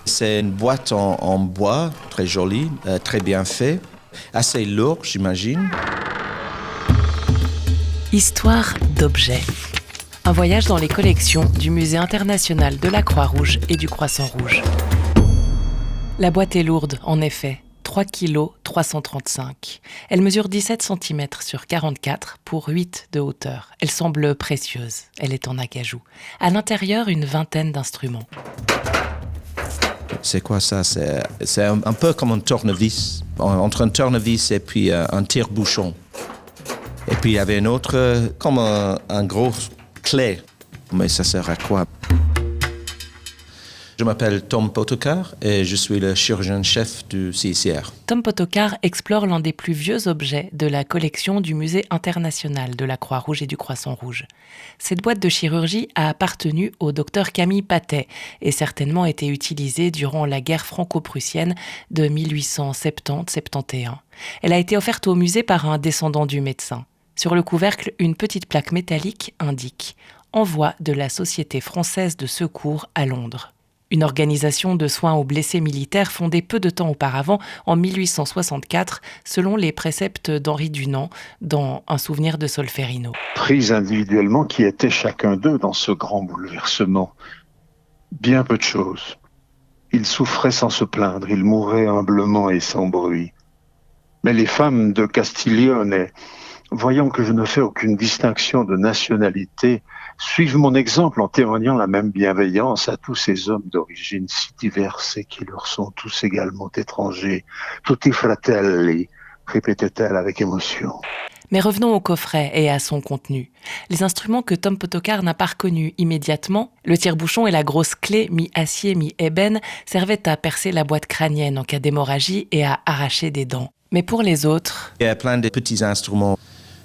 C'est une boîte en bois, très jolie, très bien fait, assez lourd, j'imagine. Histoire d'objets. Un voyage dans les collections du Musée international de la Croix-Rouge et du Croissant-Rouge. La boîte est lourde, en effet. 3 kg 335. Elle mesure 17 cm sur 44 pour 8 de hauteur. Elle semble précieuse. Elle est en acajou. À l'intérieur, une vingtaine d'instruments. C'est quoi ça? C'est un peu comme un tournevis. Entre un tournevis et puis un tire-bouchon. Et puis il y avait un autre, comme un gros clé. Mais ça sert à quoi? Je m'appelle Tom Potokar et je suis le chirurgien-chef du CICR. Tom Potokar explore l'un des plus vieux objets de la collection du Musée international de la Croix-Rouge et du Croissant-Rouge. Cette boîte de chirurgie a appartenu au docteur Camille Patay et certainement été utilisée durant la guerre franco-prussienne de 1870-71. Elle a été offerte au musée par un descendant du médecin. Sur le couvercle, une petite plaque métallique indique « Envoi de la Société française de secours à Londres ». Une organisation de soins aux blessés militaires fondée peu de temps auparavant, en 1864, selon les préceptes d'Henri Dunant, dans Un souvenir de Solferino. Pris individuellement, qui étaient chacun d'eux dans ce grand bouleversement? Bien peu de choses. Ils souffraient sans se plaindre, ils mouraient humblement et sans bruit. Mais les femmes de Castiglione, voyant que je ne fais aucune distinction de nationalité, suivent mon exemple en témoignant la même bienveillance à tous ces hommes d'origine si diverses et qui leur sont tous également étrangers. Tutti fratelli, répétait-elle avec émotion. Mais revenons au coffret et à son contenu. Les instruments que Tom Potokar n'a pas reconnus immédiatement, le tire-bouchon et la grosse clé mi-acier, mi-ébène, servaient à percer la boîte crânienne en cas d'hémorragie et à arracher des dents. Mais pour les autres... Il y a plein de petits instruments,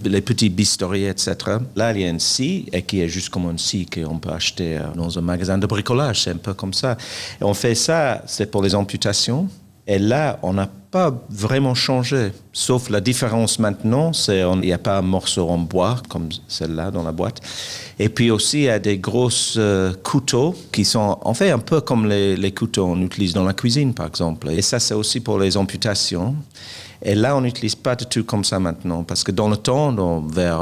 les petits bistouris, etc. Là, il y a une scie, et qui est juste comme une scie qu'on peut acheter dans un magasin de bricolage. C'est un peu comme ça. Et on fait ça, c'est pour les amputations. Et là, on n'a pas vraiment changé. Sauf la différence maintenant, c'est qu'il n'y a pas un morceau en bois, comme celle-là dans la boîte. Et puis aussi, il y a des grosses couteaux qui sont en fait un peu comme les couteaux qu'on utilise dans la cuisine, par exemple. Et ça, c'est aussi pour les amputations. Et là, on n'utilise pas du tout comme ça maintenant, parce que dans le temps, vers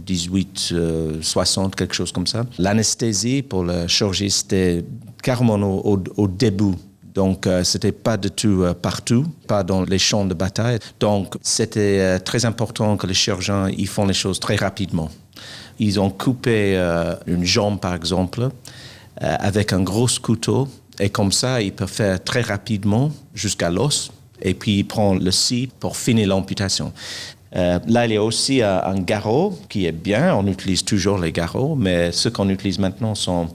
1860, quelque chose comme ça, l'anesthésie pour le chirurgie, c'était carrément au début. Donc, c'était pas du tout partout, pas dans les champs de bataille. Donc, c'était très important que les chirurgiens ils font les choses très rapidement. Ils ont coupé une jambe, par exemple, avec un gros couteau, et comme ça, ils peuvent faire très rapidement jusqu'à l'os. Et puis, il prend le scie pour finir l'amputation. Là, il y a aussi un garrot qui est bien. On utilise toujours les garrots, mais ceux qu'on utilise maintenant sont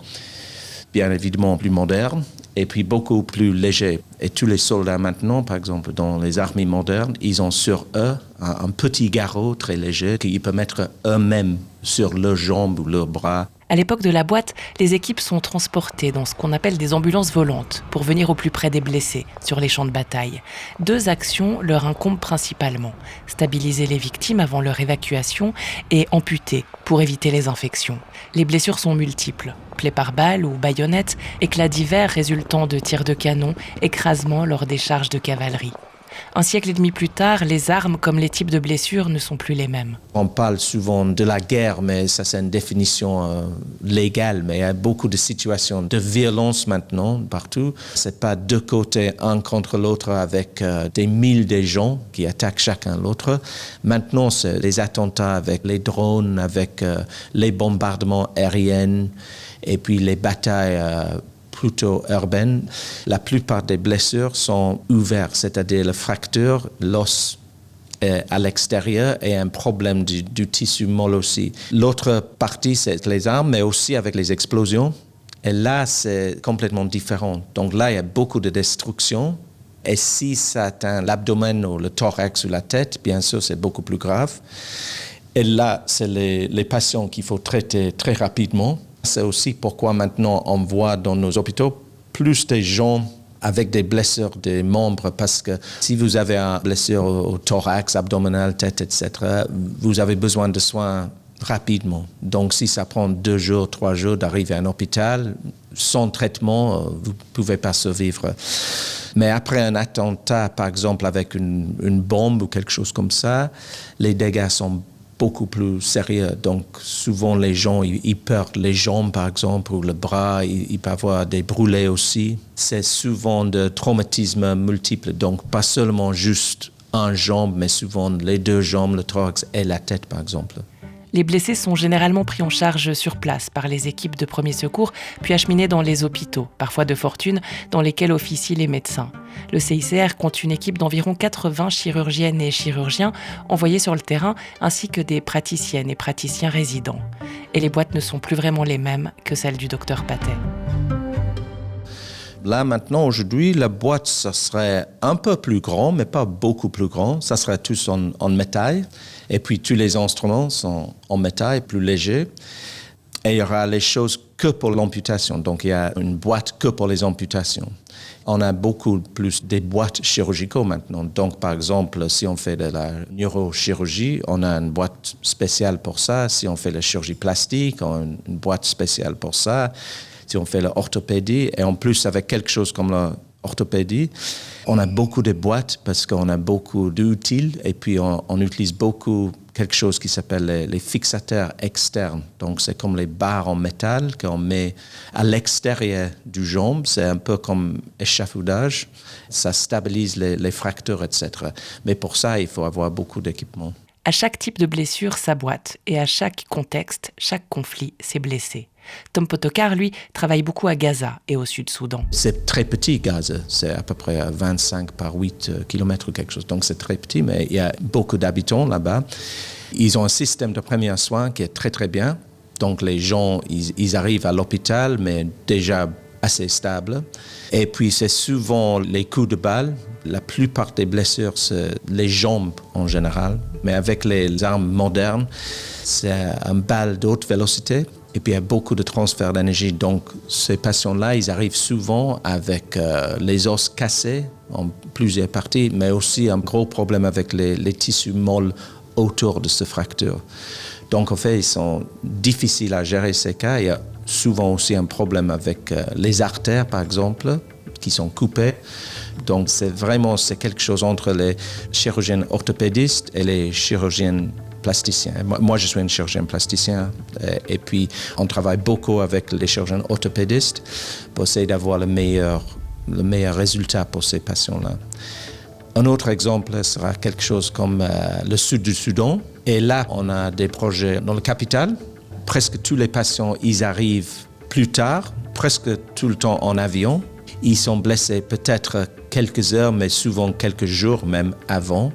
bien évidemment plus modernes et puis beaucoup plus légers. Et tous les soldats maintenant, par exemple, dans les armées modernes, ils ont sur eux un petit garrot très léger qu'ils peuvent mettre eux-mêmes sur leurs jambes ou leurs bras. À l'époque de la boîte, les équipes sont transportées dans ce qu'on appelle des ambulances volantes pour venir au plus près des blessés sur les champs de bataille. 2 actions leur incombent principalement. Stabiliser les victimes avant leur évacuation et amputer pour éviter les infections. Les blessures sont multiples. Plaies par balle ou baïonnette, éclats divers résultant de tirs de canon, écrasements lors des charges de cavalerie. Un siècle et demi plus tard, les armes comme les types de blessures ne sont plus les mêmes. On parle souvent de la guerre, mais ça c'est une définition légale. Mais il y a beaucoup de situations de violence maintenant, partout. C'est pas deux côtés, un contre l'autre, avec des milliers de gens qui attaquent chacun l'autre. Maintenant, c'est les attentats avec les drones, avec les bombardements aériens, et puis les batailles plutôt urbaines. La plupart des blessures sont ouvertes, c'est-à-dire la fracture, l'os à l'extérieur et un problème du tissu molle aussi. L'autre partie, c'est les armes, mais aussi avec les explosions. Et là, c'est complètement différent. Donc là, il y a beaucoup de destruction. Et si ça atteint l'abdomen ou le thorax ou la tête, bien sûr, c'est beaucoup plus grave. Et là, c'est les patients qu'il faut traiter très rapidement. C'est aussi pourquoi maintenant on voit dans nos hôpitaux plus de gens avec des blessures des membres, parce que si vous avez une blessure au thorax, abdominal, tête, etc., vous avez besoin de soins rapidement. Donc si ça prend 2 jours, 3 jours d'arriver à un hôpital, sans traitement, vous ne pouvez pas survivre. Mais après un attentat, par exemple, avec une bombe ou quelque chose comme ça, les dégâts sont beaucoup plus sérieux. Donc, souvent, les gens, ils perdent les jambes, par exemple, ou le bras. Ils peuvent avoir des brûlés aussi. C'est souvent de traumatismes multiples. Donc, pas seulement juste une jambe, mais souvent les deux jambes, le thorax et la tête, par exemple. Les blessés sont généralement pris en charge sur place par les équipes de premiers secours, puis acheminés dans les hôpitaux, parfois de fortune, dans lesquels officient les médecins. Le CICR compte une équipe d'environ 80 chirurgiennes et chirurgiens envoyés sur le terrain, ainsi que des praticiennes et praticiens résidents. Et les boîtes ne sont plus vraiment les mêmes que celles du docteur Patet. Là, maintenant, aujourd'hui, la boîte, ça serait un peu plus grand, mais pas beaucoup plus grand. Ça serait tous en métal. Et puis, tous les instruments sont en métal, plus légers. Et il y aura les choses que pour l'amputation. Donc, il y a une boîte que pour les amputations. On a beaucoup plus des boîtes chirurgicales maintenant. Donc, par exemple, si on fait de la neurochirurgie, on a une boîte spéciale pour ça. Si on fait la chirurgie plastique, on a une boîte spéciale pour ça. Si on fait l'orthopédie, et en plus avec quelque chose comme l'orthopédie, on a beaucoup de boîtes parce qu'on a beaucoup d'outils et puis on utilise beaucoup quelque chose qui s'appelle les fixateurs externes. Donc c'est comme les barres en métal qu'on met à l'extérieur du jambe, c'est un peu comme échafaudage, ça stabilise les fractures, etc. Mais pour ça, il faut avoir beaucoup d'équipement. À chaque type de blessure, sa boîte, et à chaque contexte, chaque conflit, ses blessés. Tom Potokar, lui, travaille beaucoup à Gaza et au Sud-Soudan. C'est très petit, Gaza. C'est à peu près 25 par 8 km ou quelque chose. Donc c'est très petit, mais il y a beaucoup d'habitants là-bas. Ils ont un système de premiers soins qui est très, très bien. Donc les gens, ils arrivent à l'hôpital, mais déjà assez stable. Et puis c'est souvent les coups de balle. La plupart des blessures, c'est les jambes en général. Mais avec les armes modernes, c'est un balle d'haute vélocité. Et puis il y a beaucoup de transfert d'énergie. Donc ces patients-là, ils arrivent souvent avec les os cassés en plusieurs parties, mais aussi un gros problème avec les tissus molles autour de ces fractures. Donc en fait, ils sont difficiles à gérer ces cas. Il y a souvent aussi un problème avec les artères, par exemple, qui sont coupées. Donc c'est quelque chose entre les chirurgiens orthopédistes et les chirurgiens plasticiens. Moi, je suis un chirurgien plasticien et puis on travaille beaucoup avec les chirurgiens orthopédistes pour essayer d'avoir le meilleur résultat pour ces patients-là. Un autre exemple sera quelque chose comme le sud du Soudan. Et là, on a des projets dans la capitale. Presque tous les patients, ils arrivent plus tard, presque tout le temps en avion. Ils sont blessés peut-être quelques heures, mais souvent quelques jours même avant.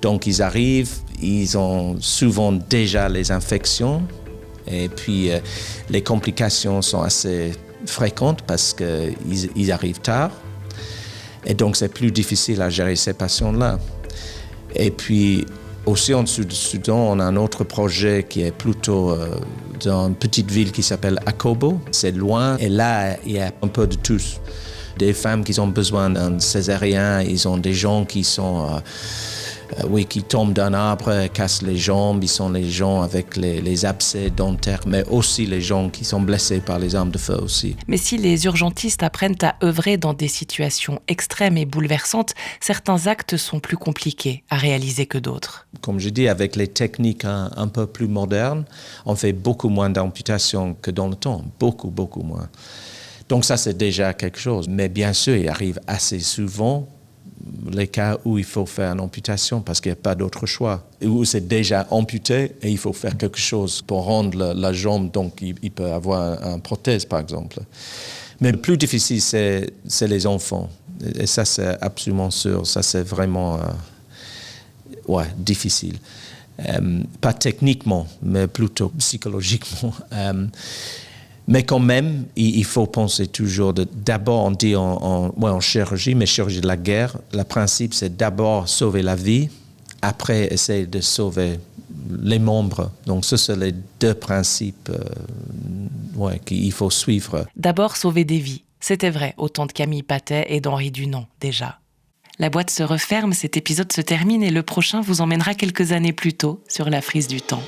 Donc ils arrivent, ils ont souvent déjà les infections et puis les complications sont assez fréquentes parce qu'ils arrivent tard. Et donc c'est plus difficile à gérer ces patients-là. Et puis aussi en Sud du Soudan, on a un autre projet qui est plutôt dans une petite ville qui s'appelle Akobo. C'est loin et là, il y a un peu de tous. Des femmes qui ont besoin d'un césarien, ils ont des gens qui sont, qui tombent d'un arbre, cassent les jambes, ils sont les gens avec les abcès dentaires, mais aussi les gens qui sont blessés par les armes de feu aussi. Mais si les urgentistes apprennent à œuvrer dans des situations extrêmes et bouleversantes, certains actes sont plus compliqués à réaliser que d'autres. Comme je dis, avec les techniques un peu plus modernes, on fait beaucoup moins d'amputations que dans le temps, beaucoup, beaucoup moins. Donc ça, c'est déjà quelque chose. Mais bien sûr, il arrive assez souvent les cas où il faut faire une amputation parce qu'il n'y a pas d'autre choix. Où c'est déjà amputé et il faut faire quelque chose pour rendre la jambe. Donc il peut avoir une prothèse, par exemple. Mais le plus difficile, c'est les enfants. Et ça, c'est absolument sûr. Ça, c'est vraiment difficile. Pas techniquement, mais plutôt psychologiquement. Mais quand même, il faut penser toujours d'abord, on dit en chirurgie, mais chirurgie de la guerre, le principe c'est d'abord sauver la vie, après essayer de sauver les membres. Donc ce sont les deux principes qu'il faut suivre. D'abord sauver des vies, c'était vrai au temps de Camille Patet et d'Henri Dunant déjà. La boîte se referme, cet épisode se termine et le prochain vous emmènera quelques années plus tôt sur la frise du temps.